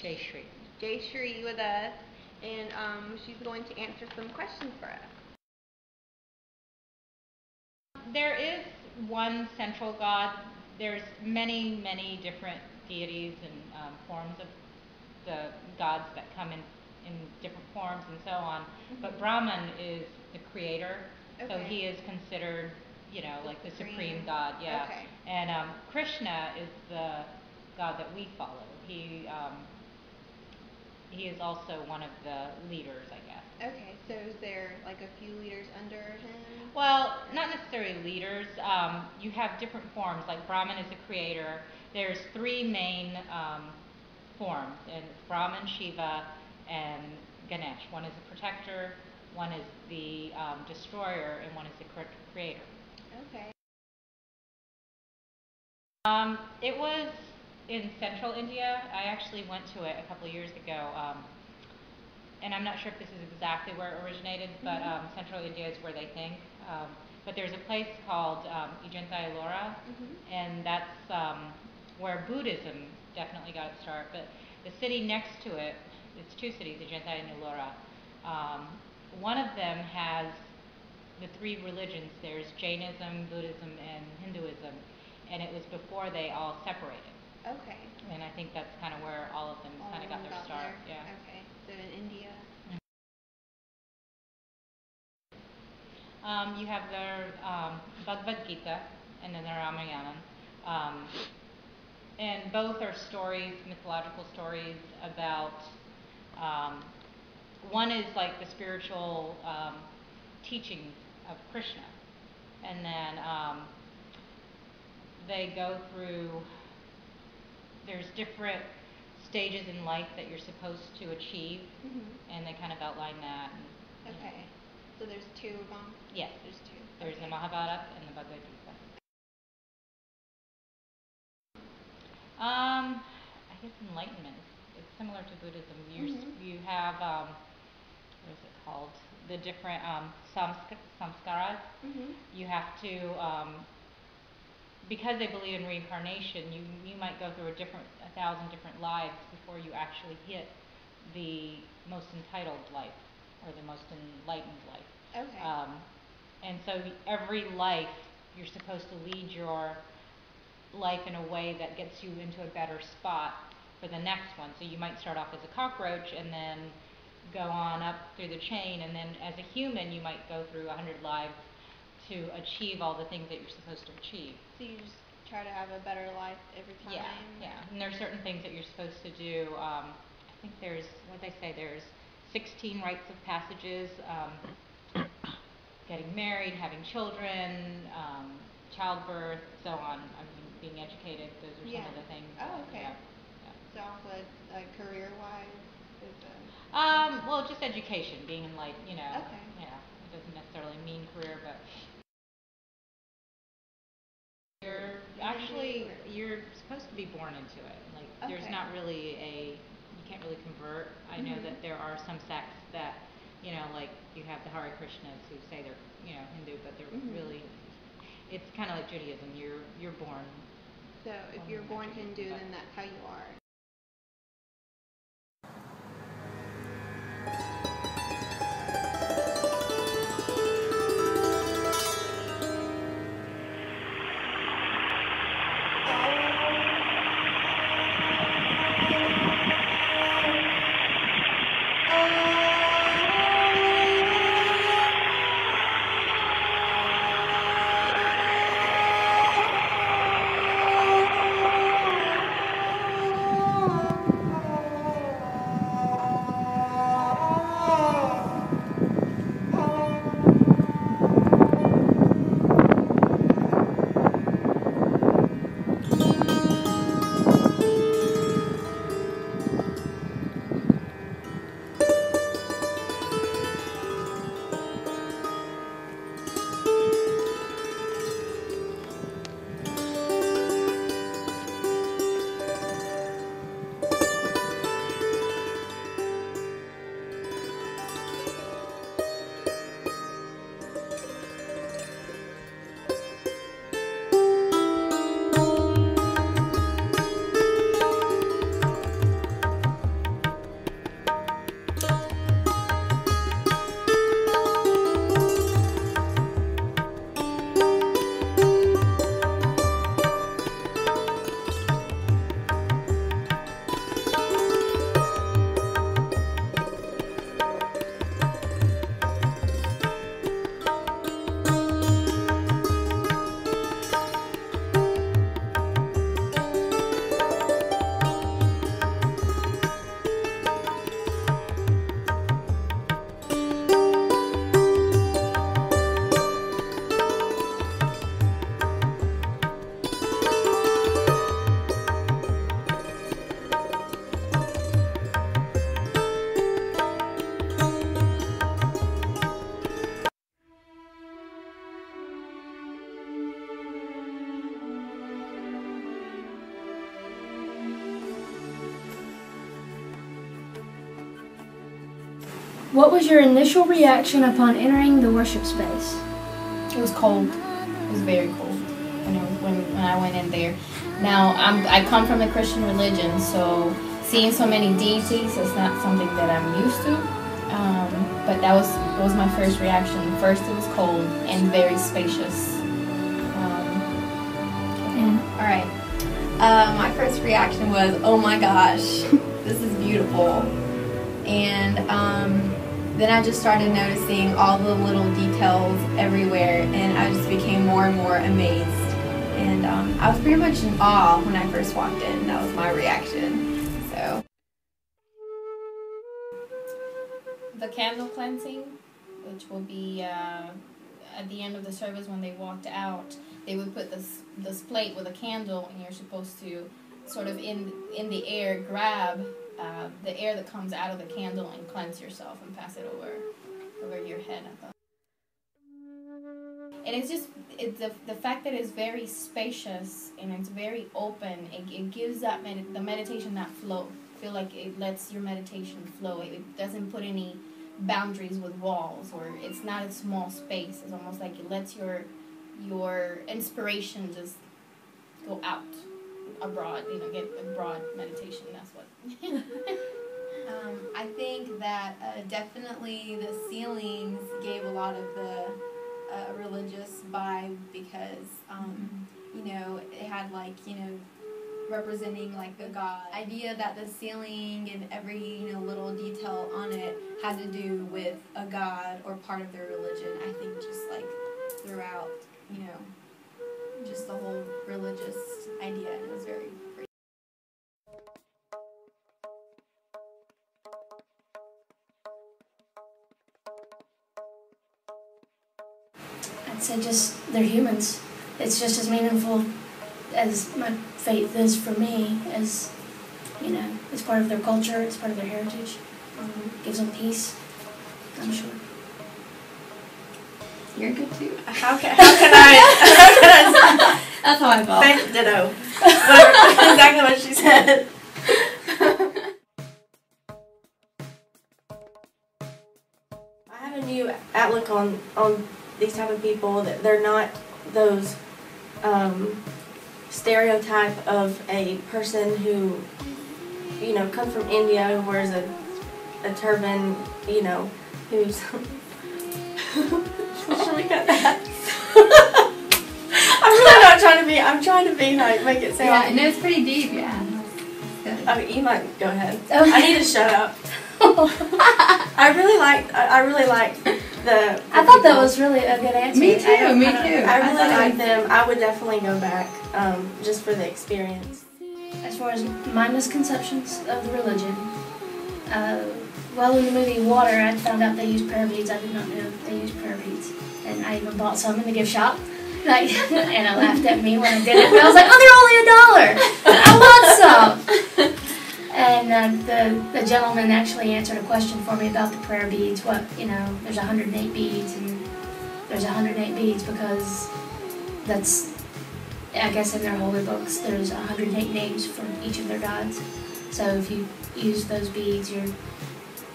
Jayshree. Jayshree with us, and she's going to answer some questions for us. There is one central god. There's many different deities and forms of the gods that come in different forms and so on. But Brahman is the creator, so he is considered, like the supreme god. Yeah. Okay. And Krishna is the god that we follow. He is also one of the leaders, I guess. Okay, so is there like a few leaders under him? Well, not necessarily leaders. You have different forms. Like Brahman is the creator. There's three main forms, and it's Brahman, Shiva, and Ganesh. One is the protector, one is the destroyer, and one is the creator. Okay. It was in central India. I actually went to it a couple of years ago. And I'm not sure if this is exactly where it originated, but central India is where they think. But there's a place called Ajanta Ellora, and that's where Buddhism definitely got its start. But the city next to it, it's two cities, Ajanta and Ellora. One of them has the three religions. There's Jainism, Buddhism, and Hinduism, and it was before they all separated. Okay. And I think that's kind of where all of them kind of got their start. There. Yeah. Okay. So in India. You have their Bhagavad Gita and then the Ramayana. And both are stories, mythological stories about, one is like the spiritual teachings of Krishna. And then they go through, there's different stages in life that you're supposed to achieve, and they kind of outline that. And, okay. So there's two of them? Yes. There's two. There's the Mahabharata and the Bhagavad Gita. I guess enlightenment. It's similar to Buddhism. You have, what is it called? The different samskaras. You have to, because they believe in reincarnation, you might go through 1,000 different lives before you actually hit the most entitled life or the most enlightened life. Okay. And so every life, you're supposed to lead your life in a way that gets you into a better spot for the next one. So you might start off as a cockroach and then go on up through the chain, and then as a human you might go through 100 lives to achieve all the things that you're supposed to achieve. So you just try to have a better life every time? Yeah. And there are certain things that you're supposed to do. I think there's, what they say, there's 16 rites of passages. Getting married, having children, childbirth, so on. I mean, being educated, those are some of the things. Oh, okay. Yeah. So also like career-wise? Well, just education, being in like, Okay. Yeah, it doesn't necessarily mean career, but you're supposed to be born into it. Like, there's not really you can't really convert. I know that there are some sects that, like you have the Hare Krishnas who say they're, Hindu, but they're really, it's kind of like Judaism. You're born. So if you're born Hindu, then that's how you are. What was your initial reaction upon entering the worship space? It was cold. It was very cold when I went in there. Now, I come from a Christian religion, so seeing so many deities is not something that I'm used to. But that was my first reaction. First, it was cold and very spacious. All right. My first reaction was, oh my gosh, this is beautiful. And then I just started noticing all the little details everywhere, and I just became more and more amazed. And I was pretty much in awe when I first walked in. That was my reaction. So. The candle cleansing, which will be at the end of the service when they walked out, they would put this plate with a candle, and you're supposed to sort of in the air grab the air that comes out of the candle and cleanse yourself and pass it over your head. I thought. And it's just the fact that it's very spacious and it's very open. It gives that the meditation that flow. I feel like it lets your meditation flow. It doesn't put any boundaries with walls, or it's not a small space. It's almost like it lets your inspiration just go out abroad. Get a broad meditation. That's what. I think that definitely the ceilings gave a lot of the religious vibe because, it had representing like a god. Idea that the ceiling and every, little detail on it had to do with a god or part of their religion. I think just like throughout, just the whole religious idea, and it was very great. I'd say just they're humans. It's just as meaningful as my faith is for me, as it's part of their culture, it's part of their heritage. Gives them peace, I'm sure. You're good too. How can I That's how I felt. say ditto? Whatever, exactly what she said. I have a new outlook on these type of people. That they're not those stereotype of a person who comes from India, who wears a turban, who's should we cut that? I'm really not trying to be. I'm trying to be like make it sound. Yeah, and it's pretty deep. Yeah. Okay, you might go ahead. I need to shut up. I really like the I thought that was really a good answer. Me too. I really like them. I would definitely go back just for the experience. As far as my misconceptions of the religion, well, in the movie Water, I found out they use prayer beads. I did not know they used prayer beads, and I even bought some in the gift shop. And I laughed at me when I did it. But I was like, "Oh, they're only $1. I want some." And the gentleman actually answered a question for me about the prayer beads. There's 108 beads, and there's 108 beads because that's, I guess in their holy books, there's 108 names for each of their gods. So if you use those beads, you're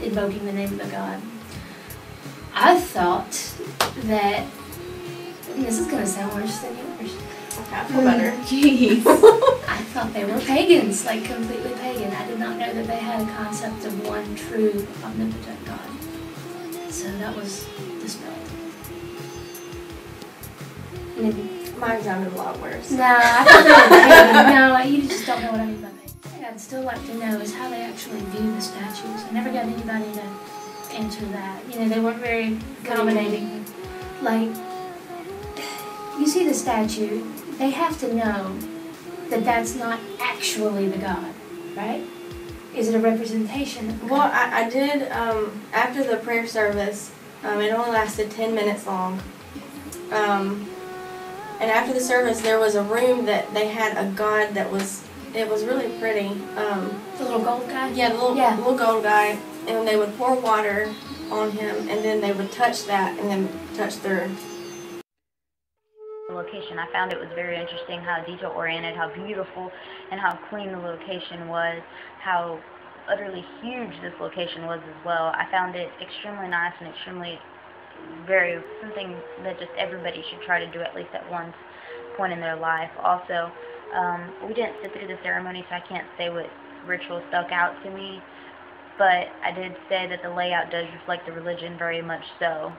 invoking the name of the god. I thought that, and this is going to sound worse than yours. Okay, I feel better. Jeez. I thought they were pagans, like completely pagan. I did not know that they had a concept of one true omnipotent God. So that was dispelled. Mine sounded a lot worse. No, I thought they were pagan. No, you just don't know what I mean by pagan. I'd still like to know is how they actually view the statues. I never got anybody to answer that. They weren't very accommodating. Like, you see the statue, they have to know that that's not actually the god, right? Is it a representation of the Well, god? I did, after the prayer service, it only lasted 10 minutes long. And after the service, there was a room that they had a god that was, it was really pretty. The little gold guy? Yeah, the little gold guy. And they would pour water on him, and then they would touch that, and then touch their location. I found it was very interesting how detail oriented, how beautiful and how clean the location was, how utterly huge this location was as well. I found it extremely nice and extremely something that just everybody should try to do at least at one point in their life. Also, we didn't sit through the ceremony, so I can't say what ritual stuck out to me, but I did say that the layout does reflect the religion very much so.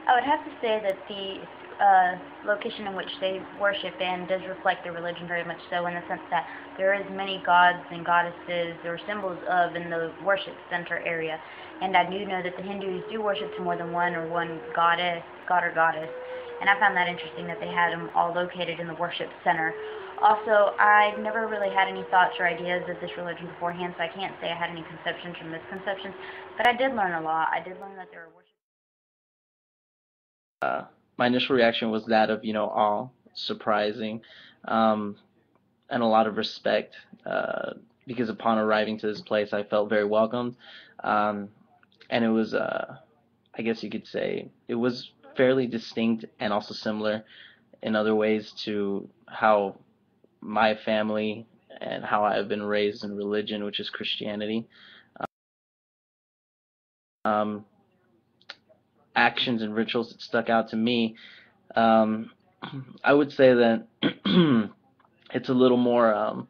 I would have to say that the location in which they worship in does reflect their religion very much so, in the sense that there is many gods and goddesses or symbols of in the worship center area. And I do know that the Hindus do worship to more than one or one god or goddess. And I found that interesting that they had them all located in the worship center. Also, I've never really had any thoughts or ideas of this religion beforehand, so I can't say I had any conceptions or misconceptions, but I did learn a lot. I did learn that there are worship. My initial reaction was that of, awe, surprising, um, and a lot of respect, because upon arriving to this place, I felt very welcomed, um, and it was, I guess you could say, it was fairly distinct and also similar in other ways to how my family and how I have been raised in religion, which is Christianity. Um, Actions and rituals that stuck out to me, um, I would say that it's a little more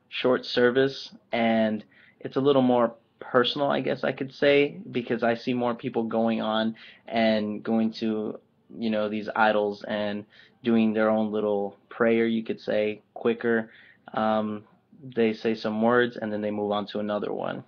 short service, and it's a little more personal, I guess I could say, because I see more people going on and going to, these idols and doing their own little prayer, you could say, quicker. They say some words and then they move on to another one.